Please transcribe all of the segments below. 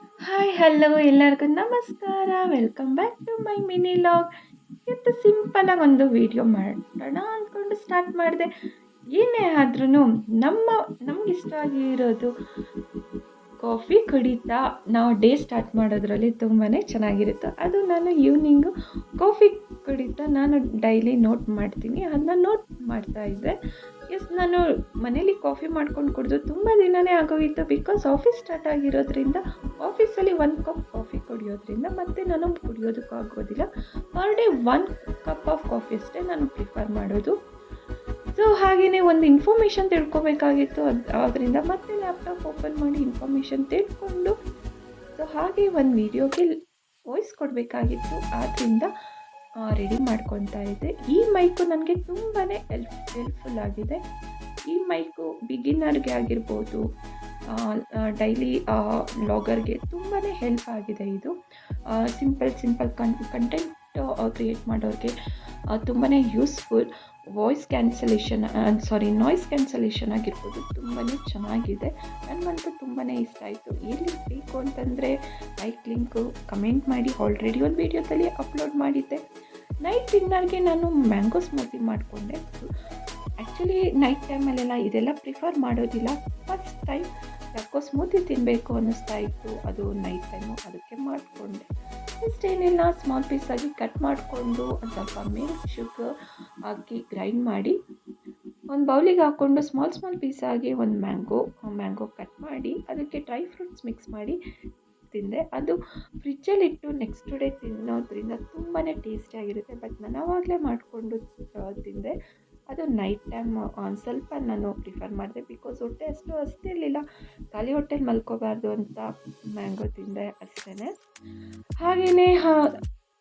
Hi hello ಎಲ್ಲರಿಗೂ ನಮಸ್ಕಾರ. Welcome back to my mini log. ಇವತ್ತು ಸಿಂಪಲಾಗಿ ಒಂದು ವಿಡಿಯೋ ಮಾಡೋಣ ಅಂದ್ಕೊಂಡು ಸ್ಟಾರ್ಟ್ ಮಾಡಿದೆ. ಏನೇ ಆದ್ರೂ ನಮ್ಮ ನಮ್ಗೆ ಇಷ್ಟ ಆಗಿರೋದು ಕಾಫಿ ಕುಡಿತಾ ನಾವು ಡೇ ಸ್ಟಾರ್ಟ್ ಮಾಡೋದ್ರಲ್ಲಿ ತುಂಬಾ ಚೆನ್ನಾಗಿರುತ್ತೆ. ಅದು ನಾನು ಈವ್ನಿಂಗು ಕಾಫಿ ಕುಡಿತಾ ನಾನು ಡೈಲಿ ನೋಟ್ ಮಾಡ್ತೀನಿ. ಅದನ್ನ ನೋಟ್ ಮಾಡ್ತಾ ಇದ್ದೆ. ನಾನು ಮನೇಲಿ ಕಾಫಿ ಮಾಡ್ಕೊಂಡು ಕುಡಿದು ತುಂಬ ದಿನವೇ ಆಗೋಗಿತ್ತು. ಬಿಕಾಸ್ ಆಫೀಸ್ ಸ್ಟಾರ್ಟ್ ಆಗಿರೋದ್ರಿಂದ ಆಫೀಸಲ್ಲಿ 1 ಕಪ್ ಕಾಫಿ ಕುಡಿಯೋದ್ರಿಂದ ಮತ್ತೆ ನಾನು ಕುಡಿಯೋದಕ್ಕಾಗೋದಿಲ್ಲ. Per day 1 cup of coffee ಅಷ್ಟೇ ನಾನು ಪ್ರಿಫರ್ ಮಾಡೋದು. ಸೊ ಹಾಗೆಯೇ ಒಂದು ಇನ್ಫಾರ್ಮೇಷನ್ ತಿಳ್ಕೊಬೇಕಾಗಿತ್ತು. ಅದರಿಂದ ಮತ್ತೆ ಲ್ಯಾಪ್ಟಾಪ್ ಓಪನ್ ಮಾಡಿ ಇನ್ಫಾರ್ಮೇಷನ್ ತಿಳ್ಕೊಂಡು ಸೊ ಹಾಗೆ ಒಂದು ವಿಡಿಯೋಗೆ ವಾಯ್ಸ್ ಕೊಡಬೇಕಾಗಿತ್ತು. ಆದ್ದರಿಂದ ರೆಡಿ ಮಾಡ್ಕೊತಾ ಇದ್ದೆ. ಈ ಮೈಕು ನನಗೆ ತುಂಬಾ ಹೆಲ್ಪ್ಫುಲ್ ಆಗಿದೆ. ಈ ಮೈಕು ಬಿಗಿನರ್ಗೆ ಆಗಿರ್ಬೋದು, ಡೈಲಿ ವ್ಲಾಗರ್ಗೆ ತುಂಬಾ ಹೆಲ್ಪ್ ಆಗಿದೆ. ಇದು ಸಿಂಪಲ್ ಕಂಟೆಂಟ್ ಕ್ರಿಯೇಟ್ ಮಾಡೋರಿಗೆ ತುಂಬಾ ಯೂಸ್ಫುಲ್. ನಾಯ್ಸ್ ಕ್ಯಾನ್ಸಲೇಷನ್ ಆಗಿರ್ಬೋದು ತುಂಬಾ ಚೆನ್ನಾಗಿದೆ. ನನಗಂತೂ ತುಂಬಾ ಇಷ್ಟ ಆಯಿತು. ಎಲ್ಲಿ ಬೇಕು ಅಂತಂದರೆ ಲಿಂಕು ಕಮೆಂಟ್ ಮಾಡಿ. ಆಲ್ರೆಡಿ ಒಂದು ವೀಡಿಯೋದಲ್ಲಿ ಅಪ್ಲೋಡ್ ಮಾಡಿದ್ದೆ. ನೈಟ್ ಡಿನ್ನರ್ಗೆ ನಾನು ಮ್ಯಾಂಗೋ ಸ್ಮೂತಿ ಮಾಡಿಕೊಂಡೆ. ಆ್ಯಕ್ಚುಲಿ ನೈಟ್ ಟೈಮಲ್ಲೆಲ್ಲ ಇದೆಲ್ಲ ಪ್ರಿಫರ್ ಮಾಡೋದಿಲ್ಲ. ಫಸ್ಟ್ ಟೈಮ್ ಯಾಕೋ ಸ್ಮೂತಿ ತಿನ್ನಬೇಕು ಅನ್ನಿಸ್ತಾ ಇತ್ತು, ಅದು ನೈಟ್ ಟೈಮು, ಅದಕ್ಕೆ ಮಾಡಿಕೊಂಡೆ. ಏನಿಲ್ಲ, ಸ್ಮಾಲ್ ಪೀಸಾಗಿ ಕಟ್ ಮಾಡಿಕೊಂಡು ಒಂದು ಸ್ವಲ್ಪ ಮಿಲ್ಕ್ ಶುಗರ್ ಹಾಕಿ ಗ್ರೈಂಡ್ ಮಾಡಿ ಒಂದು ಬೌಲಿಗೆ ಹಾಕ್ಕೊಂಡು ಸ್ಮಾಲ್ ಪೀಸಾಗಿ ಒಂದು ಮ್ಯಾಂಗೋ ಕಟ್ ಮಾಡಿ ಅದಕ್ಕೆ ಡ್ರೈ ಫ್ರೂಟ್ಸ್ ಮಿಕ್ಸ್ ಮಾಡಿ ತಿಂದೆ. ಅದು ಫ್ರಿಜ್ಜಲ್ಲಿಟ್ಟು ನೆಕ್ಸ್ಟ್ ಡೇ ತಿನ್ನೋದ್ರಿಂದ ತುಂಬಾ ಟೇಸ್ಟಿಯಾಗಿರುತ್ತೆ. ಬಟ್ ನಾನು ಆವಾಗಲೇ ಮಾಡಿಕೊಂಡು ತಿಂದೆ. ಅದು ನೈಟ್ ಟೈಮ್ ಒಂದು ಸ್ವಲ್ಪ ನಾನು ಪ್ರಿಫರ್ ಮಾಡಿದೆ. ಬಿಕಾಸ್ ಹೊಟ್ಟೆ ಅಷ್ಟು ಹಸ್ತಿರ್ಲಿಲ್ಲ. ಖಾಲಿ ಹೊಟ್ಟೆಲಿ ಮಲ್ಕೋಬಾರ್ದು ಅಂತ ಮ್ಯಾಂಗೋ ತಿಂದೆ ಅಷ್ಟೇ. ಹಾಗೆಯೇ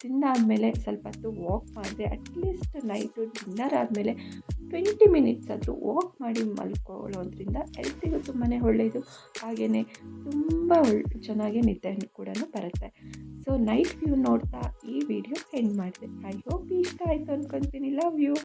ತಿಂದಾದಮೇಲೆ ಸ್ವಲ್ಪ ಹೊತ್ತು ವಾಕ್ ಮಾಡಿದೆ. ಅಟ್ಲೀಸ್ಟ್ ನೈಟು ಡಿನ್ನರ್ ಆದಮೇಲೆ 20 ಮಿನಿಟ್ಸ್ ಆದರೂ ವಾಕ್ ಮಾಡಿ ಮಲ್ಕೊಳ್ಳೋದ್ರಿಂದ ಹೆಲ್ತಿಗೂ ತುಂಬಾ ಒಳ್ಳೆಯದು. ಹಾಗೆಯೇ ತುಂಬ ಚೆನ್ನಾಗಿ ನಿದ್ದೆ ಕೂಡ ಬರುತ್ತೆ. ಸೊ ನೈಟ್ ವ್ಯೂ ನೋಡ್ತಾ ಈ ವಿಡಿಯೋ ಎಂಡ್ ಮಾಡಿದೆ. ಐ ಹೋಪ್ ಇಷ್ಟ ಆಯಿತು ಅಂದ್ಕೊತೀನಿ. Love you.